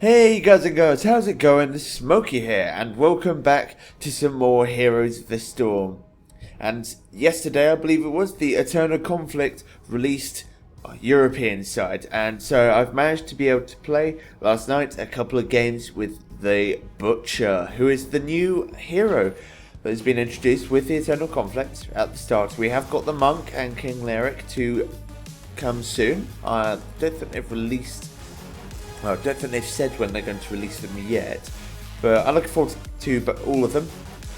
Hey guys and girls, how's it going? This is Smokey here, and welcome back to some more Heroes of the Storm. And yesterday, I believe it was, the Eternal Conflict released European side, and so I've managed to be able to play last night a couple of games with the Butcher, who is the new hero that has been introduced with the Eternal Conflict at the start. We have got the Monk and King Lyric to come soon. I don't think they've released... Well, I don't think they've said when they're going to release them yet, but I'm looking forward to all of them.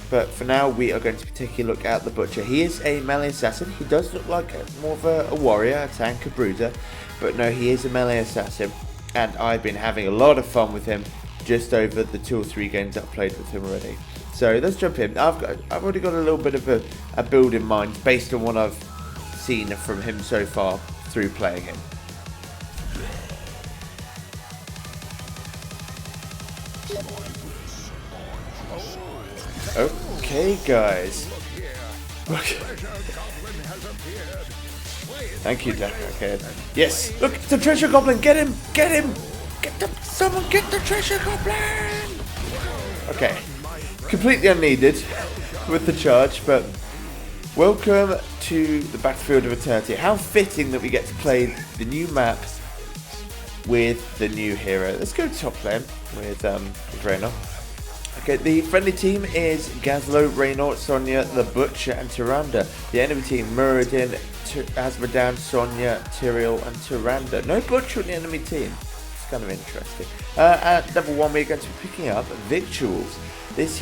But for now, we are going to be taking a look at the Butcher. He is a melee assassin. He does look like more of a warrior, a tank, a bruiser, but no, he is a melee assassin, and I've been having a lot of fun with him just over the 2 or 3 games I've played with him already. So let's jump in. I've already got a little bit of a build in mind based on what I've seen from him so far through playing him. Okay, guys. Thank you, Decker. Okay. Yes. Look, it's the treasure goblin. Get him! Get him! Someone get the treasure goblin! Okay. Completely unneeded with the charge, but welcome to the Battlefield of Eternity. How fitting that we get to play the new map with the new hero. Let's go top lane with Raynor. Okay, the friendly team is Gazlo, Raynor, Sonya, the Butcher, and Tyrande. The enemy team, Muradin, Azmodan, Sonya, Tyrael, and Tyrande. No Butcher in the enemy team. It's kind of interesting. At level 1, we're going to be picking up Victuals. This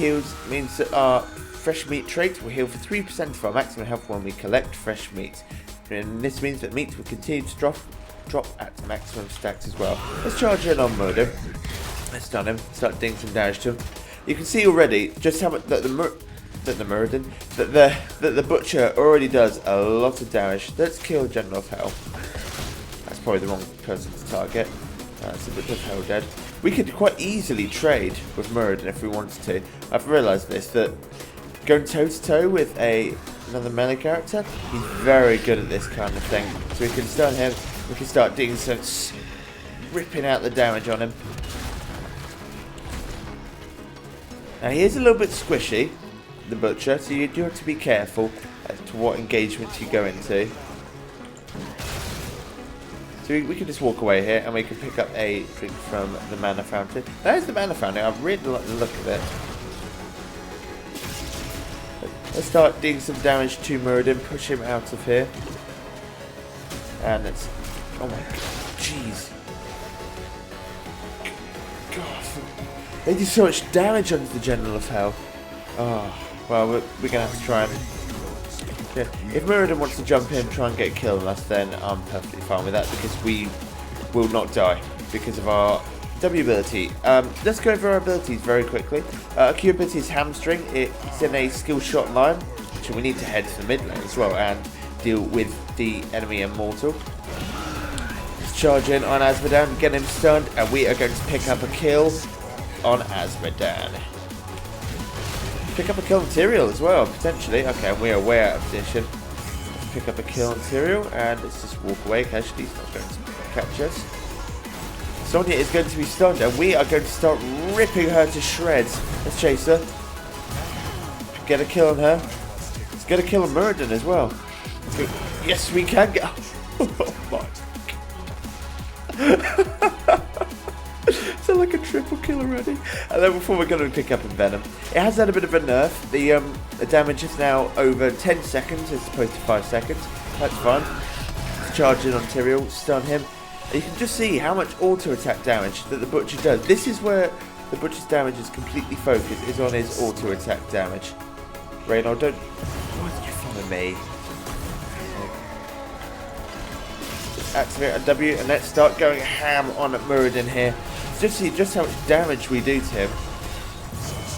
means that our fresh meat trait will heal for 3% of our maximum health when we collect fresh meat. And this means that meat will continue to drop at maximum stacks as well. Let's charge in on Muradin. Let's stun him. Start doing some damage to him. You can see already just how much that the Butcher already does a lot of damage. Let's kill General of Hell. That's probably the wrong person to target. So Butcher of Hell dead. We could quite easily trade with Muradin if we wanted to. I've realised this, that going toe to toe with another melee character, he's very good at this kind of thing. So we can stun him. We can start doing some ripping out the damage on him. Now he is a little bit squishy, the Butcher, so you do have to be careful as to what engagements you go into. So we can just walk away here and we can pick up a drink from the mana fountain. That is the mana fountain, I really like the look of it. Let's start doing some damage to Muradin, push him out of here. And let's... oh my god, jeez. God. They do so much damage onto the General of Hell. Oh, well, we're going to have to try and... yeah. If Muradin wants to jump in and try and get a kill on us, then I'm perfectly fine with that, because we will not die because of our W ability. Let's go over our abilities very quickly. Our Q ability is Hamstring. It's in a skill shot line, so we need to head to the mid lane as well and deal with the enemy Immortal. Let's charge in on Azmodan, get him stunned, and we are going to pick up a kill on Azmodan. Pick up a kill on Tyrael as well, potentially. Okay, and we are way out of position. Let's pick up a kill on Tyrael, and let's just walk away casually. He's not going to catch us. Sonya is going to be stunned, and we are going to start ripping her to shreds. Let's chase her. Get a kill on her. Let's get a kill on Muradin as well. Yes, we can get... oh my god. So like a triple kill already. And then before we're going to pick up Envenom. It has had a bit of a nerf. The damage is now over 10 seconds as opposed to 5 seconds. That's fun. Charge in on Tyrael, stun him. And you can just see how much auto attack damage that the Butcher does. This is where the Butcher's damage is completely focused, is on his auto attack damage. Raynor, don't... why you follow me? Activate a W and let's start going ham on Muradin here. Just see just how much damage we do to him.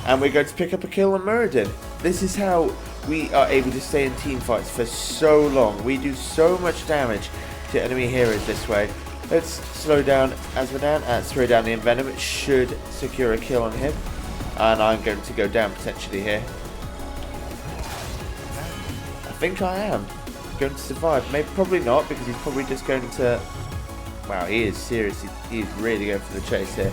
And we're going to pick up a kill on Muradin. This is how we are able to stay in team fights for so long. We do so much damage to enemy heroes this way. Let's slow down Azmodan and throw down the Envenom. It should secure a kill on him. And I'm going to go down potentially here. I think I am going to survive. Maybe, probably not, because he's probably just going to... wow, he is seriously, he's really going for the chase here.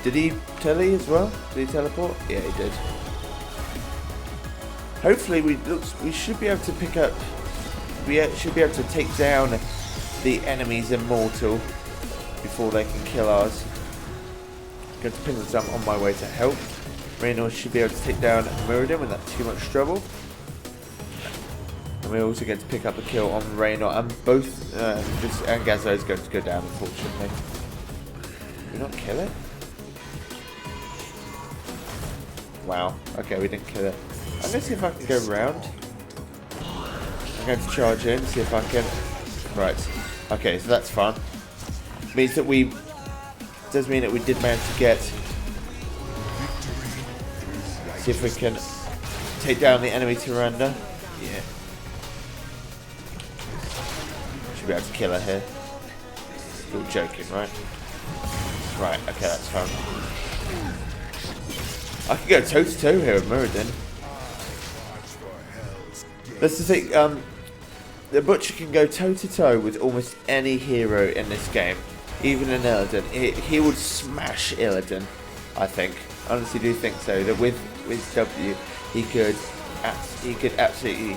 Did he tele as well? Did he teleport? Yeah, he did. Hopefully we should be able to pick up. We should be able to take down the enemy's immortal before they can kill ours. I'm going to ping this up on my way to help. Reynolds should be able to take down Muradin without too much trouble. And we're also going to pick up a kill on Reynolds, and both and Gazzo is going to go down, unfortunately. Did we not kill it? Wow. Okay, we didn't kill it. I'm going to see if I can go round. I'm going to charge in, see if I can. Right. Okay, so that's fun. Means that we. Does mean that we did manage to get. See if we can take down the enemy Tyrande. Yeah. Should be able to kill her here. You're joking, right? Right, okay, that's fun. I could go toe to toe here with Muradin. That's the thing, the Butcher can go toe to toe with almost any hero in this game. Even in Illidan. He would smash Illidan, I think. I honestly do think so. That with W, he could absolutely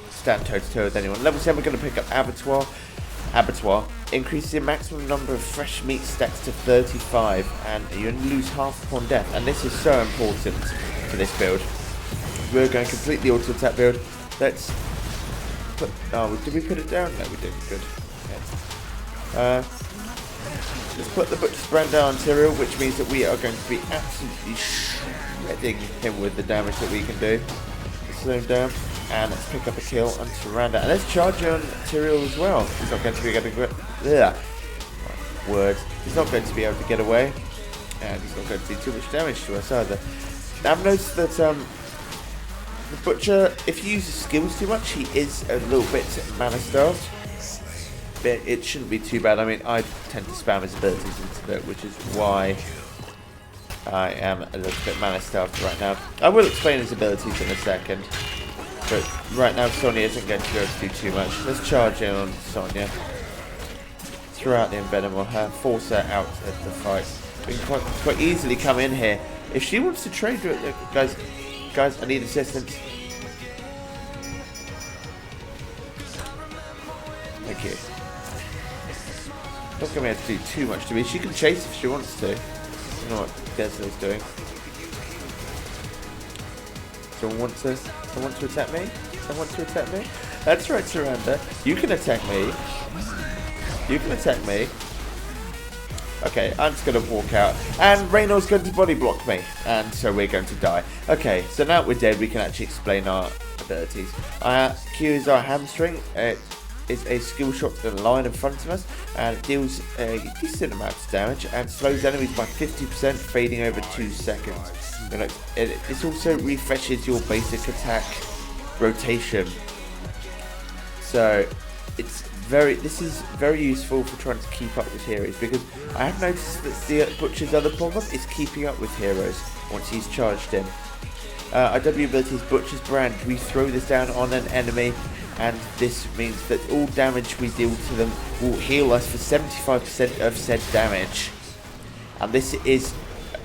stand toe to toe with anyone. Level 7, we're going to pick up Abattoir. Abattoir increases the maximum number of fresh meat stacks to 35, and you only lose half upon death. And this is so important for this build. We're going completely auto attack build. Let's put. Oh, did we put it down? No, we didn't. Good. Yeah. Let's put the Butcher's brand down on Tyrael, which means that we are going to be absolutely shredding him with the damage that we can do. Let's slow him down, and let's pick up a kill on Tyrande. And let's charge on Tyrael as well. He's not going to be able to get. Words. He's not going to be able to get away, and he's not going to do too much damage to us either. Now, I've noticed that the Butcher, if he uses skills too much, he is a little bit mana starved. But it shouldn't be too bad. I mean, I tend to spam his abilities into it, which is why I am a little bit mana starved right now. I will explain his abilities in a second, but right now Sonya isn't going to be able to do too much. Let's charge in on Sonya. Throw out the Envenom on her, force her out of the fight. We can quite easily come in here. If she wants to trade with it, guys, I need assistance. Thank you. Not going to be able to do too much to me. She can chase if she wants to. I don't know what Deslo's doing. Someone to attack me? Someone to attack me? That's right, Tyrande. You can attack me. You can attack me. Okay, I'm just going to walk out. And Reynolds going to body block me. And so we're going to die. Okay, so now we're dead, we can actually explain our abilities. Q is our hamstring. It is a skill shot to the line in front of us. And it deals a decent amount of damage. And slows enemies by 50%, fading over 2 seconds. This also refreshes your basic attack rotation. So, this is very useful for trying to keep up with heroes, because I have noticed that the Butcher's other problem is keeping up with heroes once he's charged in. Our W ability is Butcher's Brand. We throw this down on an enemy, and this means that all damage we deal to them will heal us for 75% of said damage. And this is,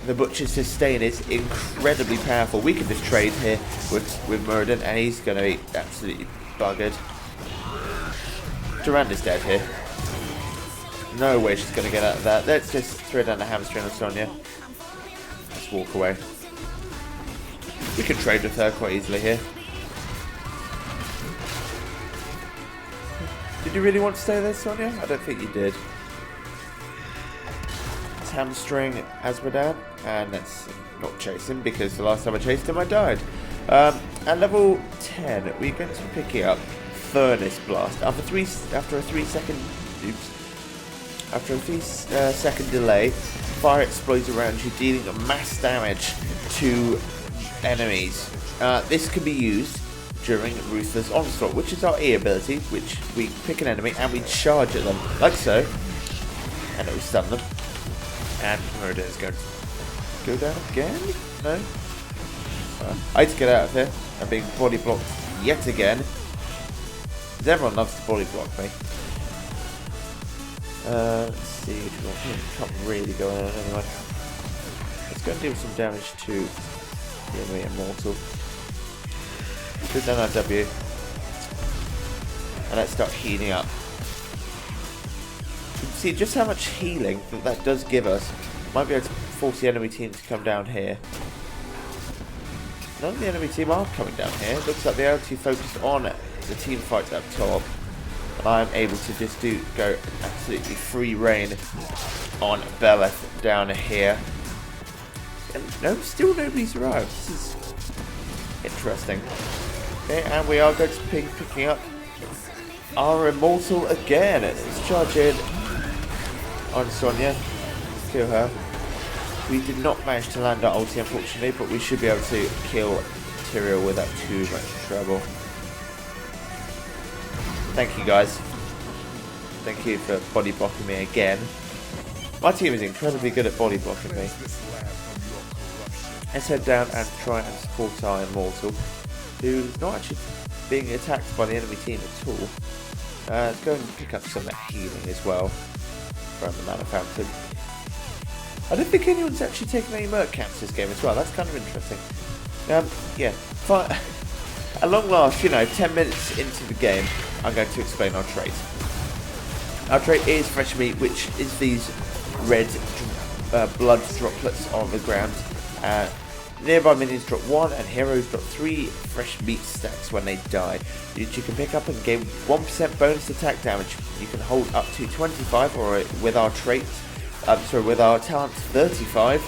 the Butcher's Sustain is incredibly powerful. We can just trade here with Muradin, and he's going to be absolutely buggered. Tyrande's dead here. No way she's going to get out of that. Let's just throw down the hamstring on Sonya. Let's walk away. We can trade with her quite easily here. Did you really want to stay there, Sonya? I don't think you did. Let's hamstring Azmodan, and let's not chase him, because the last time I chased him I died. At level 10, we're going to be picking up Furnace Blast. After a 3 second delay, fire explodes around you, dealing mass damage to enemies. This can be used during Ruthless Onslaught, which is our E ability, which we pick an enemy and we charge at them, like so, and it will stun them. And Muradin is going to go down again? No? I need to get out of here. I'm being body blocked yet again. Everyone loves to body block me. Let's see, can't really go on anyway. Let's go and deal some damage to the enemy immortal. Put down our W. And let's start healing up. You can see just how much healing that does give us. Might be able to force the enemy team to come down here. None of the enemy team are coming down here. It looks like they are too focused on the team fight up top. And I'm able to just go absolutely free reign on Beleth down here. And no, still nobody's arrived. This is interesting. Okay, and we are going to be picking up our immortal again. Let's charge in on Sonya. Kill her. We did not manage to land our ulti, unfortunately, but we should be able to kill Tyrael without too much trouble. Thank you, guys. Thank you for body blocking me again. My team is incredibly good at body blocking me. Let's head down and try and support our immortal, who's not actually being attacked by the enemy team at all. Let's go and pick up some healing as well from the mana fountain. I don't think anyone's actually taken any merc camps this game as well. That's kind of interesting. Yeah, at long last, 10 minutes into the game, I'm going to explain our trait. Our trait is fresh meat, which is these red blood droplets on the ground. Nearby minions drop 1 and heroes drop 3 fresh meat stacks when they die, which you can pick up and gain 1% bonus attack damage. You can hold up to 25, or with our trait, with our talent 35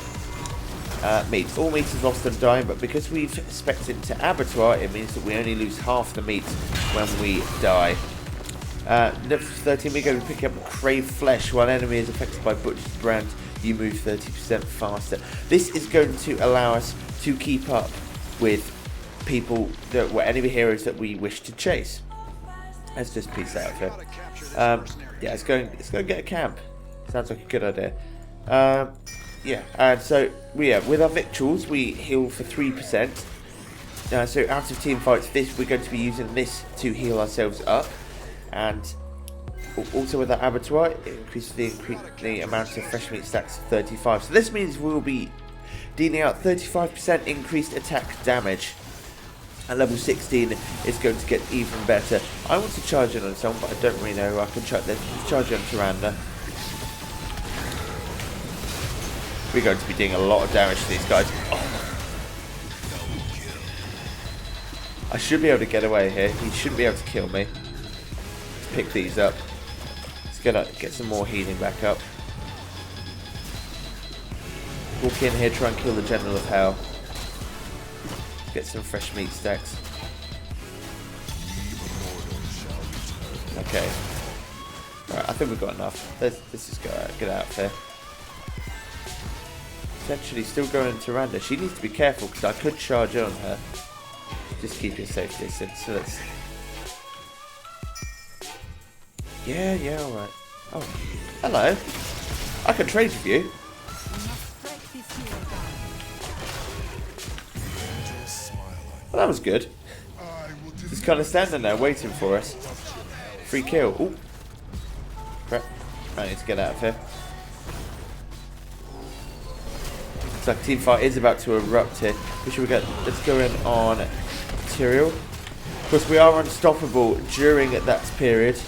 meat. All meat is lost and dying, but because we've specced into abattoir, it means that we only lose half the meat when we die. Level 13, we're going to pick up crave flesh. While enemy is affected by butcher's brand, you move 30% faster. This is going to allow us to keep up with people that were enemy heroes that we wish to chase. Let's just piece out here. Yeah, let's go and get a camp. Sounds like a good idea. Yeah, and so with our victuals we heal for 3%. So out of team fights, we're going to be using this to heal ourselves up, and also with our abattoir, it increases the amount of fresh meat stacks to 35. So this means we will be dealing out 35% increased attack damage. At level 16 is going to get even better. I want to charge in on someone, but I don't really know who I can charge on Tyrande. We're going to be doing a lot of damage to these guys. Oh. I should be able to get away here. He shouldn't be able to kill me. Let's pick these up. Let's get some more healing back up. Walk in here, try and kill the General of Hell. Get some fresh meat stacks. Okay. Alright, I think we've got enough. Let's just get out of here. Essentially still going to Tyrande. She needs to be careful because I could charge on her. Just keep your safe distance. So let's... Yeah, alright. Oh, hello. I can trade with you. Well, that was good. Just kind of standing there waiting for us. Free kill. Ooh. Crap. I need to get out of here. Looks like team fight is about to erupt here. Let's go in on Tyrael. Of course, we are unstoppable during that period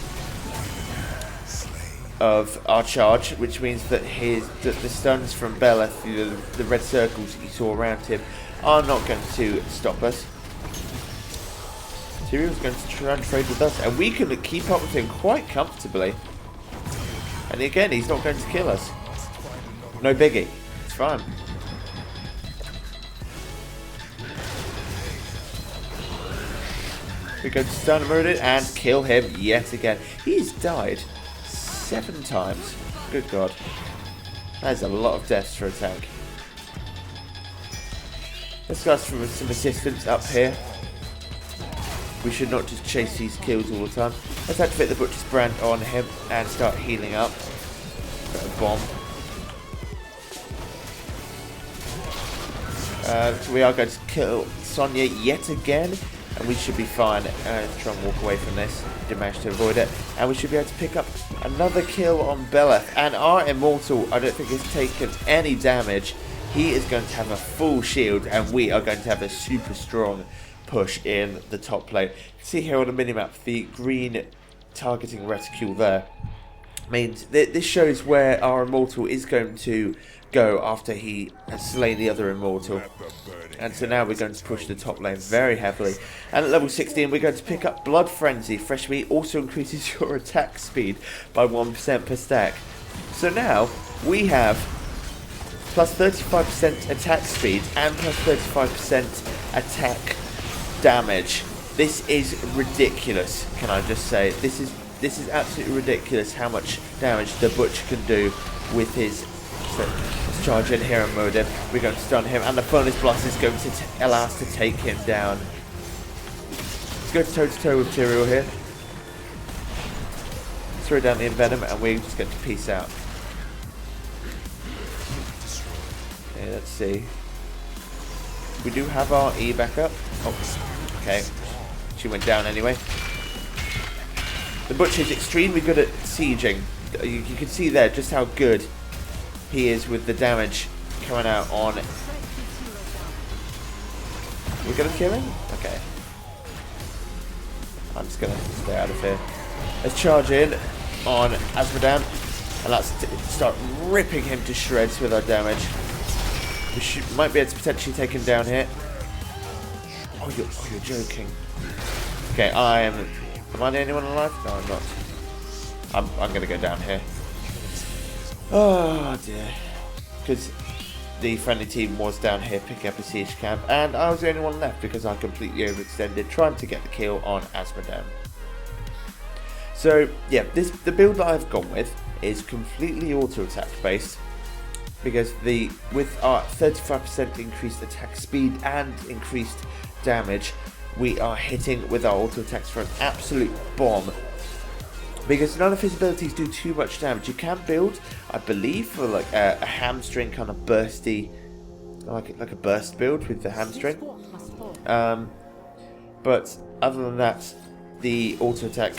of our charge, which means that the stuns from Beleth, the red circles that you saw around him, are not going to stop us. Tyrael's going to try and trade with us, and we can keep up with him quite comfortably. And again, he's not going to kill us. No biggie. It's fine. We're going to stun him and kill him yet again. He's died 7 times. Good God. That is a lot of deaths for a tank. Let's go for some assistance up here. We should not just chase these kills all the time. Let's activate the Butcher's Brand on him and start healing up. Got a bomb. So we are going to kill Sonya yet again, and we should be fine. Let's try and walk away from this. Did manage to avoid it, and we should be able to pick up another kill on Beleth. And our Immortal, I don't think, has taken any damage he is going to have a full shield, and we are going to have a super strong push in the top lane. See here on the minimap, the green targeting reticule there means that this shows where our immortal is going to go after he has slain the other immortal. And so now we're going to push the top lane very heavily. And at level 16 we're going to pick up Blood Frenzy. Fresh meat also increases your attack speed by 1% per stack. So now we have plus 35% attack speed and plus 35% attack damage. This is ridiculous, can I just say. This is absolutely ridiculous how much damage the Butcher can do with his... So let's charge in here and mode him. We're going to stun him, and the Furnace Blast is going to allow us to take him down. Let's go toe-to-toe with Tyrael here. Throw down the Envenom, and we're just going to peace out. Okay, let's see. We do have our E back up. Oh, okay. She went down anyway. The Butcher is extremely good at sieging. You can see there just how good he is with the damage coming out on... We're going to kill him? Okay. I'm just going to stay out of here. Let's charge in on Azmodan, and let's start ripping him to shreds with our damage. We might be able to potentially take him down here. Oh, you're joking. Okay, am I the only one alive? No, I'm not. I'm going to go down here. Oh dear. Because the friendly team was down here picking up a siege camp, and I was the only one left because I completely overextended trying to get the kill on Azmodan. So yeah, the build that I've gone with is completely auto attack based, because with our 35% increased attack speed and increased damage, we are hitting with our auto attacks for an absolute bomb. Because none of his abilities do too much damage. You can build, I believe, for like a hamstring kind of bursty, like a burst build with the hamstring. But other than that, the auto attack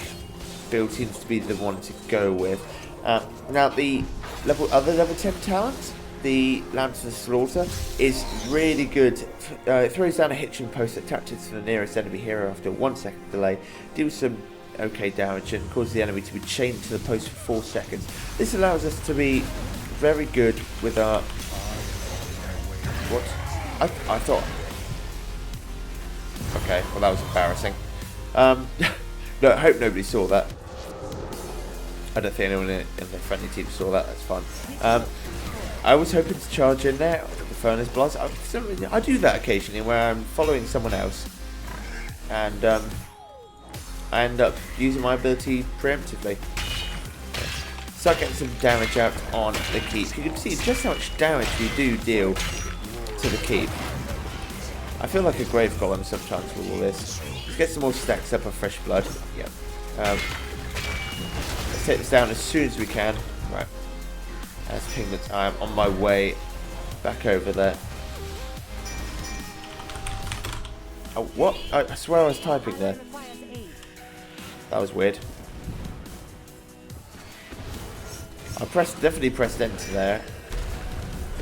build seems to be the one to go with. Now the other level 10 talent, the Lamb to the Slaughter, is really good. It throws down a hitching post that attaches to the nearest enemy hero after a 1 second delay. Deals some okay damage and causes the enemy to be chained to the post for 4 seconds. This allows us to be very good with our... What? I thought... Okay, well that was embarrassing. No, I hope nobody saw that. I don't think anyone in the friendly team saw that, that's fine. I was hoping to charge in there with the Furnace Blast. I do that occasionally where I'm following someone else and I end up using my ability preemptively. Start getting some damage out on the keep. You can see just how much damage we do deal to the keep. I feel like a grave golem sometimes with all this. Let's get some more stacks up of fresh blood. Yeah. Let's take this down as soon as we can. Right. Let's ping the time on my way back over there. Oh, what? I swear I was typing there. That was weird. I definitely pressed enter there.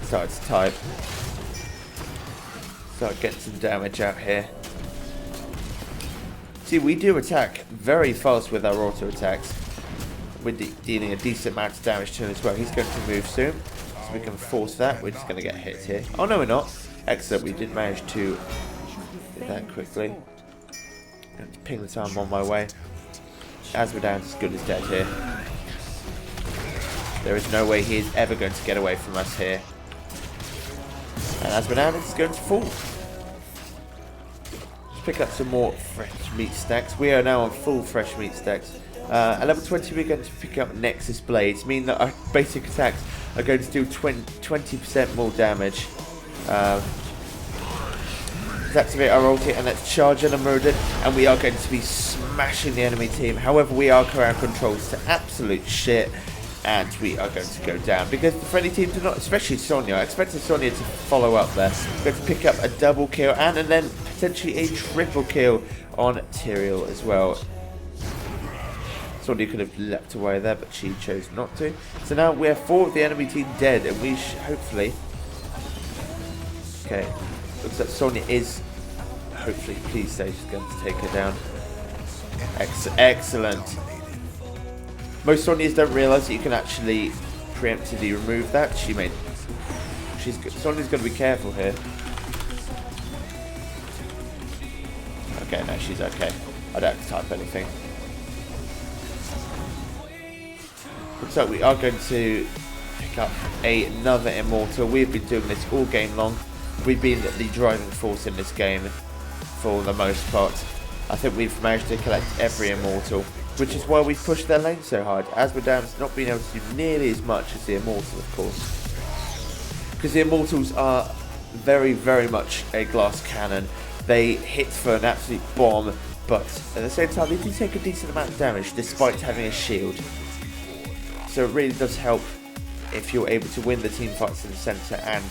Started to type. Start getting some damage out here. See, we do attack very fast with our auto attacks. We're dealing a decent amount of damage to him as well. He's going to move soon, so we can force that. We're just going to get hit here. Oh no, we're not. Excellent, we did manage to do that quickly. Going to ping the time on my way. Azmodan's as good as dead here. There is no way he is ever going to get away from us here. And Azmodan is going to fall. Let's pick up some more fresh meat stacks. We are now on full fresh meat stacks. At level 20 we're going to pick up Nexus blades, meaning that our basic attacks are going to do 20% more damage. Let's activate our ulti and let's charge in a murder, and we are going to be smashing the enemy team. However, we are crowd controls to absolute shit, and we are going to go down because the friendly team do not, especially Sonya. I expected Sonya to follow up there. We're going to pick up a double kill and then potentially a triple kill on Tyrael as well. Sonya could have leapt away there, but she chose not to. So now we have 4 of the enemy team dead, and we hopefully Okay, looks like Sonya is, hopefully, please say she's going to take her down. Excellent. Most Sonyas don't realise that you can actually preemptively remove that. Sonya's got to be careful here. Okay, no, she's okay. I don't have to type anything. Looks like we are going to pick up another immortal. We've been doing this all game long. We've been the driving force in this game for the most part. I think we've managed to collect every immortal, which is why we've pushed their lane so hard. Asmodean's not been able to do nearly as much as the immortal, of course. Because the immortals are very, very much a glass cannon. They hit for an absolute bomb, but at the same time they do take a decent amount of damage despite having a shield. So it really does help if you're able to win the team fights in the centre and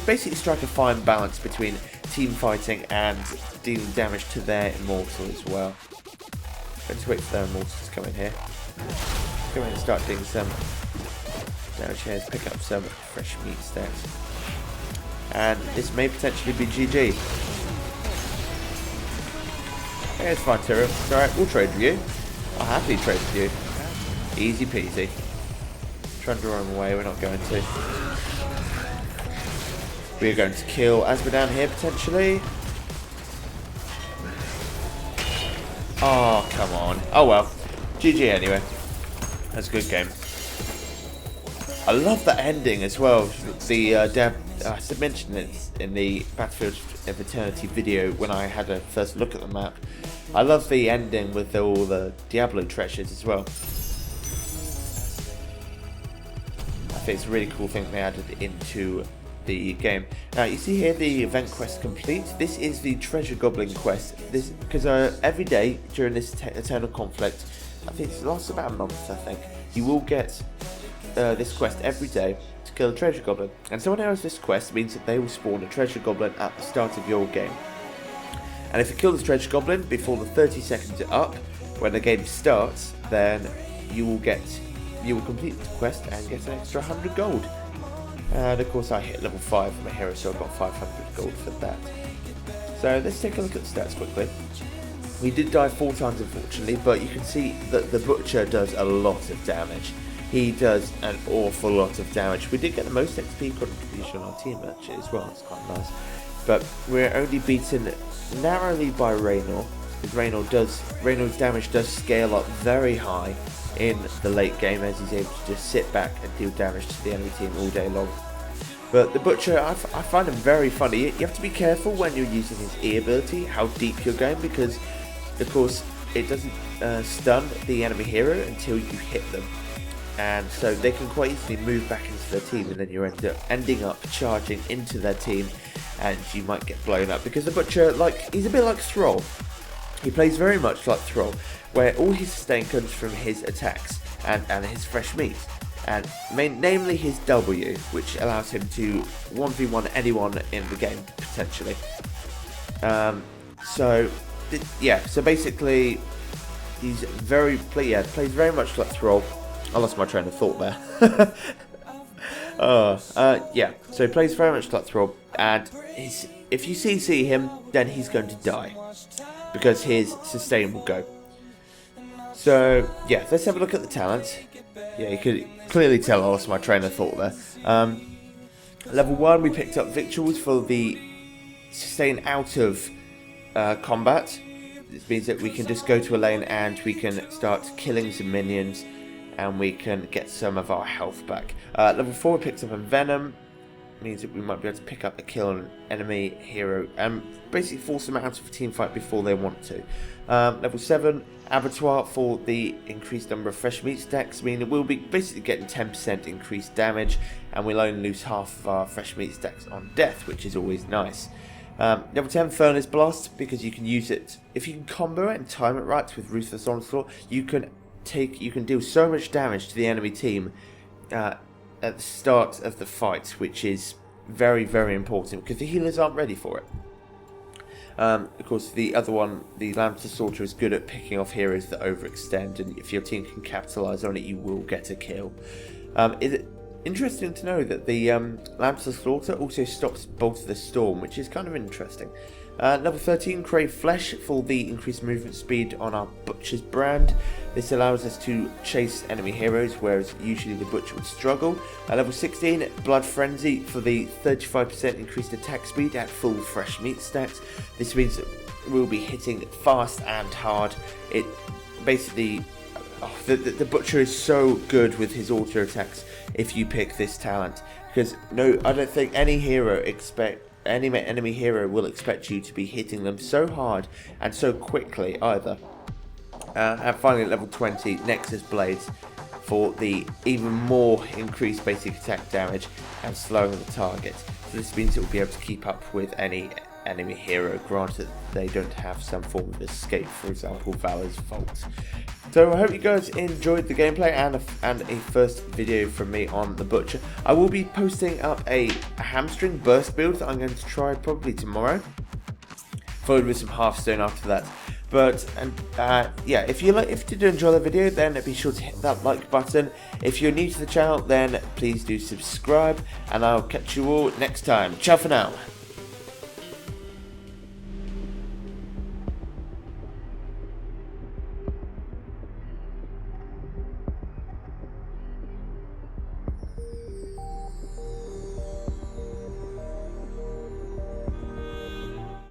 basically strike a fine balance between team fighting and dealing damage to their immortal as well. Let's wait for their immortals to come in here. Go in and start doing some damage here, pick up some fresh meat stacks. And this may potentially be GG. Yeah, it's fine, Tyrion. It's alright, we'll trade with you. I'll happily trade with you. Easy peasy. Trying to draw him away, we're not going to. We are going to kill Asmodean here, potentially. Oh, come on. Oh well. GG anyway. That's a good game. I love that ending as well. The I mentioned it in the Battlefield of Eternity video when I had a first look at the map. I love the ending with all the Diablo treasures as well. I think it's a really cool thing they added into the game. Now you see here the event quest complete. This is the treasure goblin quest. This because every day during this eternal conflict, I think it lasts about a month. I think you will get this quest every day to kill a treasure goblin, and someone else this quest means that they will spawn a treasure goblin at the start of your game. And if you kill this treasure goblin before the 30 seconds are up when the game starts, then you will complete the quest and get an extra 100 gold. And of course I hit level 5 for my hero, so I got 500 gold for that. So let's take a look at the stats quickly. We did die 4 times unfortunately, but you can see that the Butcher does a lot of damage. He does an awful lot of damage. We did get the most XP contribution on our team actually as well, it's quite nice. But we're only beaten narrowly by Raynor, because Raynor's damage does scale up very high in the late game as he's able to just sit back and deal damage to the enemy team all day long. But the Butcher, I find him very funny. You have to be careful when you're using his E ability, how deep you're going, because of course it doesn't stun the enemy hero until you hit them. And so they can quite easily move back into their team, and then you're ending up charging into their team, and you might get blown up. Because the Butcher, he's a bit like Thrall. He plays very much like Thrall, where all his sustain comes from his attacks and his fresh meat. And namely his W, which allows him to 1v1 anyone in the game, potentially. So basically, he's plays very much like Thrall. I lost my train of thought there. So he plays very much like Thrall, and if you CC him, then he's going to die, because his sustain will go. So, yeah, let's have a look at the talents. Yeah, you could clearly tell I lost my train of thought there. Level 1, we picked up victuals for the sustain out of combat. This means that we can just go to a lane and we can start killing some minions, and we can get some of our health back. Level 4, we picked up Venom. Means that we might be able to pick up a kill on an enemy hero and basically force them out of a team fight before they want to. Level 7, Abattoir for the increased number of fresh meat stacks, meaning we'll be basically getting 10% increased damage, and we'll only lose half of our fresh meat stacks on death, which is always nice. Level 10, Furnace Blast, because you can use it, if you can combo it and time it right with Ruthless Onslaught, you can deal so much damage to the enemy team at the start of the fight, which is very, very important because the healers aren't ready for it. Of course, the other one, the Lamb to Slaughter, is good at picking off heroes that overextend, and if your team can capitalise on it, you will get a kill. interesting to know that the Lance of Slaughter also stops Bolt of the Storm, which is kind of interesting. Level 13, crave flesh for the increased movement speed on our Butcher's brand. This allows us to chase enemy heroes, whereas usually the Butcher would struggle. Level 16, blood frenzy for the 35% increased attack speed at full fresh meat stacks. This means that we'll be hitting fast and hard. It basically, the Butcher is so good with his auto attacks if you pick this talent, because no, I don't think any enemy hero will expect you to be hitting them so hard and so quickly either. And finally at level 20, Nexus Blades for the even more increased basic attack damage and slowing of the target. So this means it will be able to keep up with any enemy hero, granted they don't have some form of escape, for example Valor's Vault. So I hope you guys enjoyed the gameplay and a first video from me on the Butcher. I will be posting up a hamstring burst build that I'm going to try probably tomorrow, followed with some Hearthstone after that. But yeah, if you did enjoy the video, then be sure to hit that like button. If you're new to the channel, then please do subscribe, and I'll catch you all next time. Ciao for now.